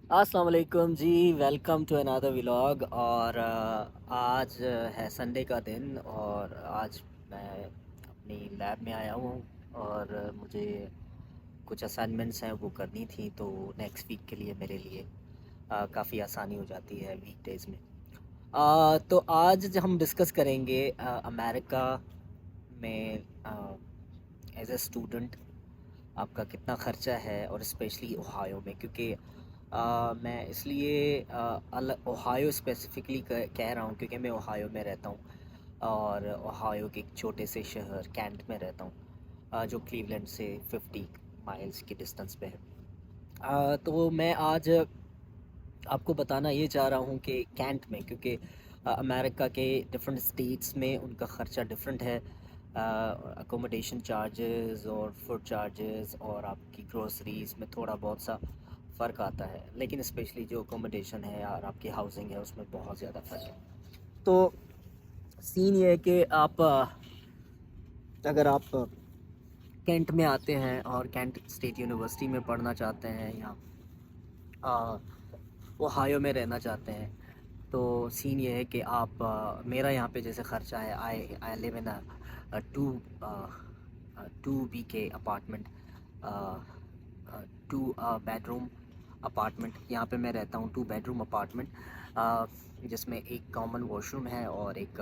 अस्सलाम वालेकुम जी। Welcome to another vlog. और आज है संडे का दिन और आज मैं अपनी लैब में आया हूँ और मुझे कुछ असाइनमेंट्स हैं वो करनी थी, तो नेक्स्ट वीक के लिए मेरे लिए काफ़ी आसानी हो जाती है वीकडेज़ में। तो आज हम डिस्कस करेंगे अमेरिका में एज ए स्टूडेंट आपका कितना ख़र्चा है, और स्पेशली ओहायो में, क्योंकि मैं इसलिए ओहायो स्पेसिफ़िकली कह रहा हूँ क्योंकि मैं ओहायो में रहता हूँ और ओहायो के एक छोटे से शहर कैंट में रहता हूँ, जो क्लीवलैंड से 50 माइल्स की डिस्टेंस पे है। तो मैं आज आपको बताना ये चाह रहा हूँ कि कैंट में, क्योंकि अमेरिका के डिफरेंट स्टेट्स में उनका ख़र्चा डिफरेंट है। अकोमोडेशन चार्जेस और फूड चार्जेस और आपकी ग्रोसरीज़ में थोड़ा बहुत सा फ़र्क आता है, लेकिन स्पेशली जो अकोमोडेशन है और आपकी हाउसिंग है उसमें बहुत ज़्यादा फ़र्क है। तो सीन ये है कि आप अगर आप कैंट में आते हैं और कैंट स्टेट यूनिवर्सिटी में पढ़ना चाहते हैं या ओहायो में रहना चाहते हैं, तो सीन ये है कि आप मेरा यहाँ पे जैसे ख़र्चा है, I I live in two two B K apartment, two bedroom apartment. यहाँ पे मैं रहता हूँ 2 बेडरूम अपार्टमेंट, जिसमें एक कॉमन वॉशरूम है और एक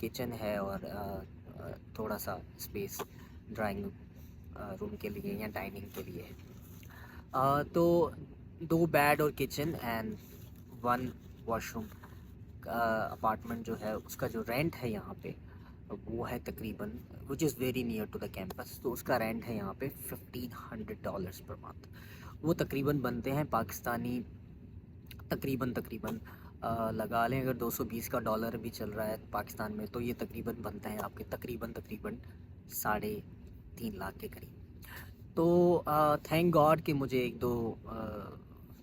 किचन है और थोड़ा सा स्पेस ड्राइंग रूम के लिए या डाइनिंग के लिए है। तो 2 बेड और किचन एंड 1 वॉशरूम अपार्टमेंट जो है, उसका जो रेंट है यहाँ पे वो है तकरीबन, which is very near to the campus, तो उसका रेंट है यहाँ पे $1500 पर मंथ। वो तकरीबन बनते हैं पाकिस्तानी, तकरीबन तकरीबन लगा लें अगर 220 का डॉलर भी चल रहा है पाकिस्तान में, तो ये तकरीबन बनते हैं आपके तकरीबन तकरीबन 3.5 लाख के करीब। तो थैंक गॉड कि मुझे एक दो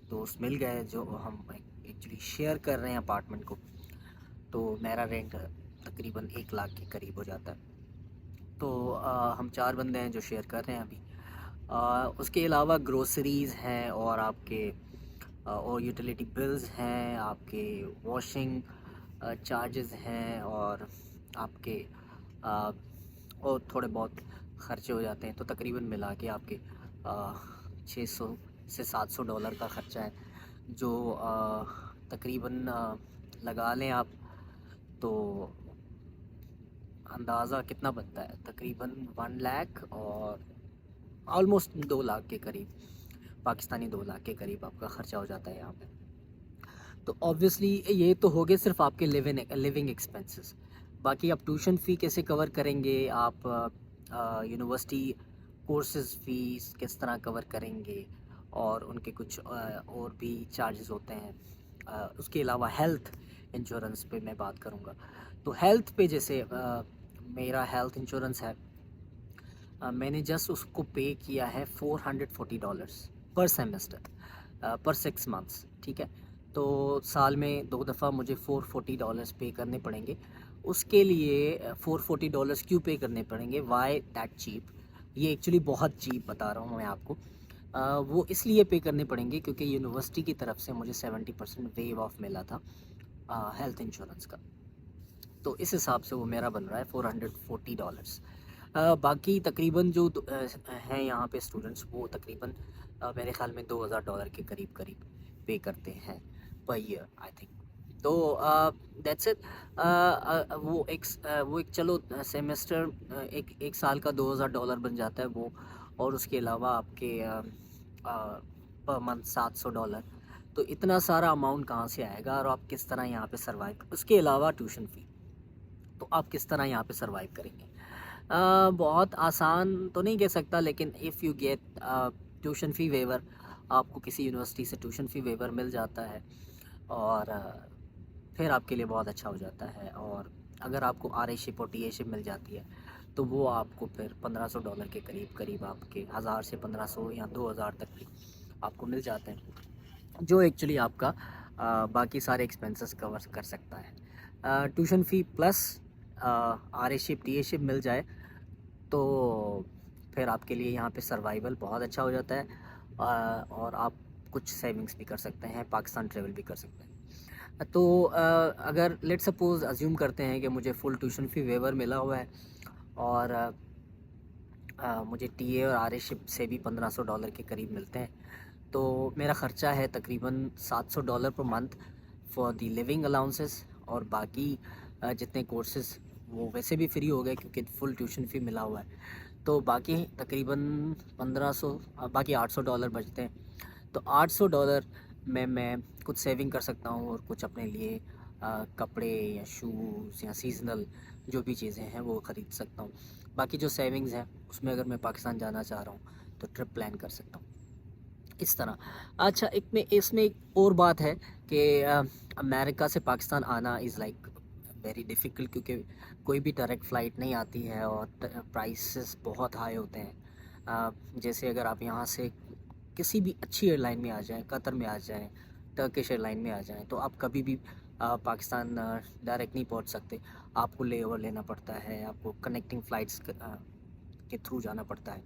दोस्त मिल गए जो हम एक्चुअली शेयर कर रहे हैं अपार्टमेंट को, तो मेरा रेंट तकरीबन 1 लाख के करीब हो जाता है। तो हम 4 बंदे हैं जो शेयर कर रहे हैं अभी। उसके अलावा ग्रोसरीज़ हैं और आपके और यूटिलिटी बिल्स हैं, आपके वॉशिंग चार्जेस हैं और आपके अ, और थोड़े बहुत ख़र्चे हो जाते हैं, तो तकरीबन मिला के आपके 600 से $700 का ख़र्चा है, जो तकरीबन लगा लें आप, तो अंदाज़ा कितना बनता है, तकरीबन 1 लाख और ऑलमोस्ट 2 लाख के करीब, पाकिस्तानी 2 लाख के करीब आपका ख़र्चा हो जाता है यहाँ पे। तो ऑब्वियसली ये तो हो गए सिर्फ आपके लिविंग एक्सपेंसेस। बाकी आप ट्यूशन फ़ी कैसे कवर करेंगे, आप यूनिवर्सिटी कोर्सेज़ फ़ीस किस तरह कवर करेंगे, और उनके कुछ और भी चार्जेस होते हैं। उसके अलावा हेल्थ इंश्योरेंस पे मैं बात करूँगा। तो हेल्थ पे जैसे मेरा हेल्थ इंश्योरेंस है, मैंने जस्ट उसको पे किया है $440 पर सेमेस्टर, पर 6 मंथ्स, ठीक है। तो साल में 2 दफ़ा मुझे $440 पे करने पड़ेंगे। उसके लिए $440 क्यों पे करने पड़ेंगे, वाई दैट चीप, ये एक्चुअली बहुत चीप बता रहा हूँ मैं आपको। वो इसलिए पे करने पड़ेंगे क्योंकि यूनिवर्सिटी की तरफ से मुझे 70% वेव ऑफ मिला था हेल्थ इंश्योरेंस का, तो इस हिसाब से वो मेरा बन रहा है $440। बाकी तकरीबन जो हैं यहाँ पे स्टूडेंट्स, वो तकरीबन मेरे ख़्याल में $2000 के करीब करीब पे करते हैं पर ईयर, आई थिंक। तो दैट्स इट। वो एक चलो सेमेस्टर, एक एक साल का $2000 बन जाता है वो, और उसके अलावा आपके पर मंथ $700। तो इतना सारा अमाउंट कहाँ से आएगा, और आप किस तरह यहाँ पे सर्वाइव, उसके अलावा ट्यूशन फ़ी, तो आप किस तरह यहाँ पे सर्वाइव करेंगे। बहुत आसान तो नहीं कह सकता, लेकिन if you get tuition fee waiver, आपको किसी यूनिवर्सिटी से ट्यूशन फ़ी वेवर मिल जाता है, और फिर आपके लिए बहुत अच्छा हो जाता है। और अगर आपको आर ए शिप और टी ए शिप मिल जाती है, तो वो आपको फिर $1500 के करीब करीब, आपके 1000 से 1500 या 2000 तक भी आपको मिल जाते हैं, जो एक्चुअली आपका बाकी सारे एक्सपेंसेस कवर कर सकता है। Tuition fee plus R A ship T A ship मिल जाए, तो फिर आपके लिए यहाँ पे सर्वाइवल बहुत अच्छा हो जाता है। और आप कुछ सेविंग्स भी कर सकते हैं, पाकिस्तान ट्रेवल भी कर सकते हैं। तो अगर लेट सपोज़ अज्यूम करते हैं कि मुझे फ़ुल ट्यूशन फ़ी वेवर मिला हुआ है और मुझे टीए और आरएशिप से भी $1500 के करीब मिलते हैं, तो मेरा ख़र्चा है तकरीबन $700 per month for the living allowances, और बाकी जितने कोर्सेज़ वो वैसे भी फ्री हो गए क्योंकि फ़ुल ट्यूशन फ़ी मिला हुआ है। तो बाकी तकरीबन 1500 बाकी $800 बचते हैं। तो $800 में मैं कुछ सेविंग कर सकता हूँ और कुछ अपने लिए कपड़े या शूज़ या सीज़नल जो भी चीज़ें हैं वो ख़रीद सकता हूँ। बाकी जो सेविंग्स हैं उसमें अगर मैं पाकिस्तान जाना चाह रहा हूँ तो ट्रिप प्लान कर सकता हूँ इस तरह। अच्छा, इसमें एक और बात है कि अमेरिका से पाकिस्तान आना इज़ लाइक वेरी डिफ़िकल्ट, क्योंकि कोई भी डायरेक्ट फ़्लाइट नहीं आती है और प्राइसेस बहुत हाई होते हैं। जैसे अगर आप यहाँ से किसी भी अच्छी एयरलाइन में आ जाएं, कतर में आ जाएं, टर्किश एयरलाइन में आ जाएं, तो आप कभी भी पाकिस्तान डायरेक्ट नहीं पहुँच सकते। आपको ले ओवर लेना पड़ता है, आपको कनेक्टिंग फ़्लाइट्स के थ्रू जाना पड़ता है।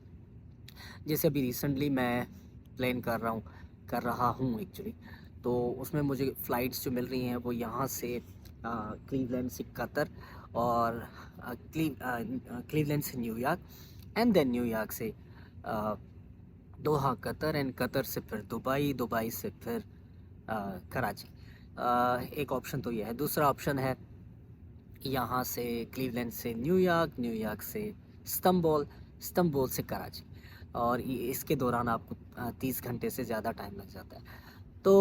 जैसे अभी रिसेंटली मैं प्लान कर रहा हूँ एक्चुअली, तो उसमें मुझे फ़्लाइट्स जो मिल रही हैं वो यहाँ से क्लीवलैंड से कतर, और क्लीवलैंड से न्यूयॉर्क, एंड देन न्यूयॉर्क से दोहा कतर, एंड कतर से फिर दुबई, दुबई से फिर कराची। एक ऑप्शन तो ये है। दूसरा ऑप्शन है यहाँ से क्लीवलैंड से न्यूयॉर्क, न्यूयॉर्क से इस्तांबुल, इस्तांबुल से कराची, और इसके दौरान आपको 30 घंटे से ज़्यादा टाइम लग जाता है। तो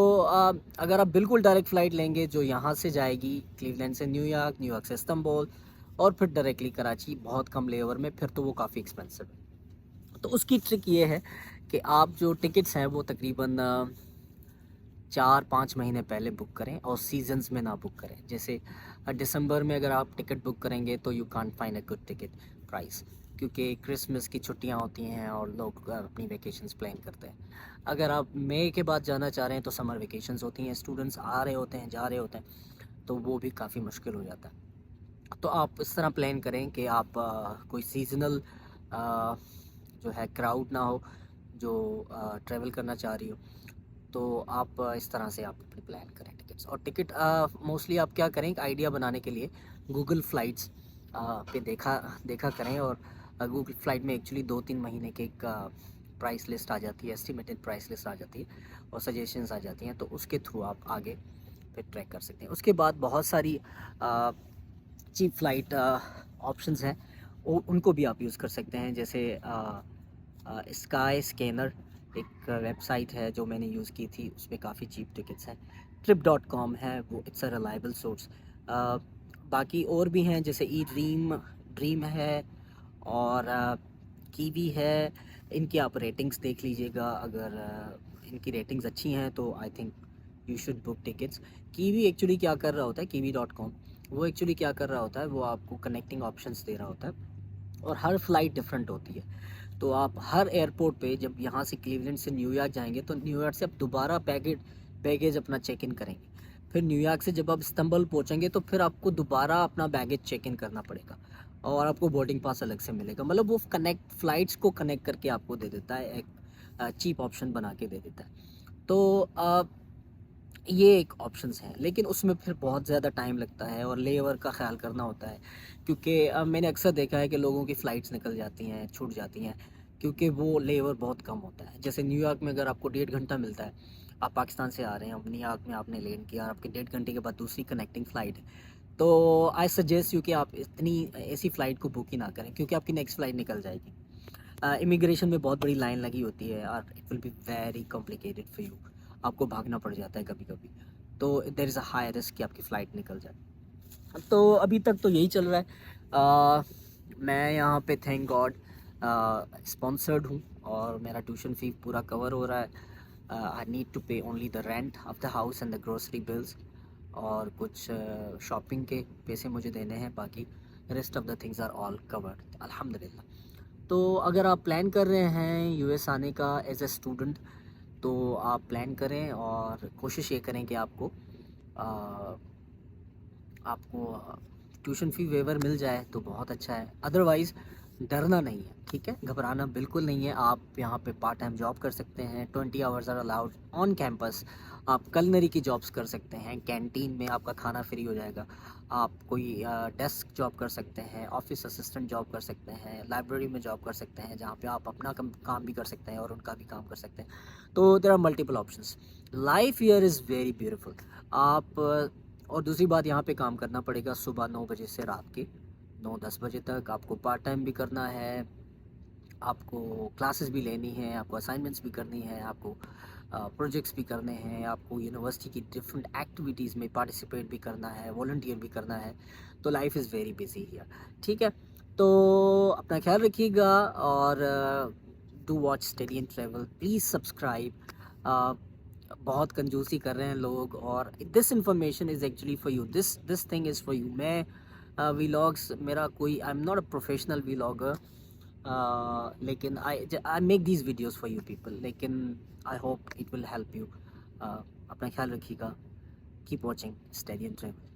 अगर आप बिल्कुल डायरेक्ट फ़्लाइट लेंगे जो यहाँ से जाएगी क्लीवलैंड से न्यूयॉर्क, न्यूयॉर्क से इस्तांबुल और फिर डायरेक्टली कराची बहुत कम लेओवर में, फिर तो वो काफ़ी एक्सपेंसिव है। तो उसकी ट्रिक ये है कि आप जो टिकट्स हैं वो तकरीबन 4-5 महीने पहले बुक करें और सीजन्स में ना बुक करें। जैसे दिसंबर में अगर आप टिकट बुक करेंगे तो you can't find a good ticket price, क्योंकि क्रिसमस की छुट्टियां होती हैं और लोग अपनी वेकेशंस प्लान करते हैं। अगर आप मई के बाद जाना चाह रहे हैं तो समर वेकेशंस होती हैं, स्टूडेंट्स आ रहे होते हैं, जा रहे होते हैं, तो वो भी काफ़ी मुश्किल हो जाता है। तो आप इस तरह प्लान करें कि आप कोई सीजनल जो है क्राउड ना हो जो ट्रैवल करना चाह रही हो, तो आप इस तरह से आप अपनी प्लान करें टिकट्स। और टिकट मोस्टली आप क्या करें, एक आइडिया बनाने के लिए गूगल फ़्लाइट्स पे देखा करें, और गूगल फ़्लाइट में एक्चुअली 2-3 महीने के एक प्राइस लिस्ट आ जाती है, एस्टिमेटेड प्राइस लिस्ट आ जाती है और सजेशंस आ जाती हैं, तो उसके थ्रू आप आगे फिर ट्रैक कर सकते हैं। उसके बाद बहुत सारी चीप फ़्लाइट ऑप्शंस हैं, उनको भी आप यूज़ कर सकते हैं। जैसे स्काई स्कैनर एक वेबसाइट है जो मैंने यूज़ की थी, उसमें काफ़ी चीप टिकट्स हैं। trip.com है, वो इट्स अ रिलायबल सोर्स। बाकी और भी हैं जैसे ड्रीम है और कीवी है। इनकी आप रेटिंग्स देख लीजिएगा, अगर इनकी रेटिंग्स अच्छी हैं तो I think you should book tickets. Kiwi actually क्या कर रहा होता है, kiwi.com, वो एक्चुअली क्या कर रहा होता है, वो आपको कनेक्टिंग ऑप्शंस दे रहा होता है और हर फ्लाइट डिफरेंट होती है। तो आप हर एयरपोर्ट पे जब यहाँ से क्लीवलैंड से न्यूयॉर्क जाएंगे तो न्यूयॉर्क से आप दोबारा बैगेज अपना चेक इन करेंगे। फिर न्यूयॉर्क से जब आप इस्तांबुल पहुँचेंगे तो फिर आपको दोबारा अपना बैगेज चेक इन करना पड़ेगा और आपको बोर्डिंग पास अलग से मिलेगा। मतलब वो फ़्लाइट्स को कनेक्ट करके आपको दे देता है, एक चीप ऑप्शन बना के दे देता है। तो ये एक ऑप्शंस हैं, लेकिन उसमें फिर बहुत ज़्यादा टाइम लगता है और लेओवर का ख्याल करना होता है, क्योंकि मैंने अक्सर देखा है कि लोगों की फ़्लाइट्स निकल जाती हैं, छूट जाती हैं, क्योंकि वो लेओवर बहुत कम होता है। जैसे न्यूयॉर्क में अगर आपको 1.5 घंटा मिलता है, आप पाकिस्तान से आ रहे हैं, न्यूयॉर्क में आपने लैंड किया और आपके 1.5 घंटे के बाद दूसरी कनेक्टिंग फ़्लाइट है, तो आई सजेस्ट यू कि आप इतनी ऐसी फ़्लाइट को बुक ही ना करें, क्योंकि आपकी नेक्स्ट फ़्लाइट निकल जाएगी। इमिग्रेशन में बहुत बड़ी लाइन लगी होती है और it will be very complicated for you, आपको भागना पड़ जाता है कभी कभी, तो there is a high risk कि आपकी फ़्लाइट निकल जाए। तो अभी तक तो यही चल रहा है। मैं यहाँ पे थैंक गॉड स्पॉन्सर्ड हूँ और मेरा ट्यूशन फ़ी पूरा कवर हो रहा है। I need to pay only the rent of the house and the grocery bills, और कुछ शॉपिंग के पैसे मुझे देने हैं, बाकी rest of the things are all covered अल्हम्दुलिल्लाह। तो अगर आप प्लान कर रहे हैं यूएस आने का एज ए स्टूडेंट, तो आप प्लान करें और कोशिश ये करें कि आपको ट्यूशन फ़ी वेवर मिल जाए तो बहुत अच्छा है। अदरवाइज़ डरना नहीं है, ठीक है, घबराना बिल्कुल नहीं है। आप यहाँ पे पार्ट टाइम जॉब कर सकते हैं, 20 hours are allowed on campus. आप कलनरी की जॉब्स कर सकते हैं, कैंटीन में आपका खाना फ्री हो जाएगा। आप कोई डेस्क जॉब कर सकते हैं, ऑफिस असिस्टेंट जॉब कर सकते हैं, लाइब्रेरी में जॉब कर सकते हैं, जहाँ पे आप अपना काम भी कर सकते हैं और उनका भी काम कर सकते हैं। तो there are multiple options. Life here is very beautiful. आप और दूसरी बात, यहाँ पे काम करना पड़ेगा सुबह 9 बजे से रात के 9-10 बजे तक। आपको पार्ट टाइम भी करना है, आपको क्लासेस भी लेनी है, आपको असाइनमेंट्स भी करनी है, आपको प्रोजेक्ट्स भी करने हैं, आपको यूनिवर्सिटी की डिफरेंट एक्टिविटीज़ में पार्टिसिपेट भी करना है, वॉलंटियर भी करना है। तो life is very busy here, ठीक है। तो अपना ख्याल रखिएगा और do watch study and travel, please subscribe. बहुत कंजूसी कर रहे हैं लोग, और this information is actually for you, this thing is for you. मैं व्लॉग्स, मेरा कोई, I am not a professional vlogger, लेकिन I make these videos for you people, लेकिन I hope it will help you. अपना ख्याल रखिएगा, keep watching study and travel.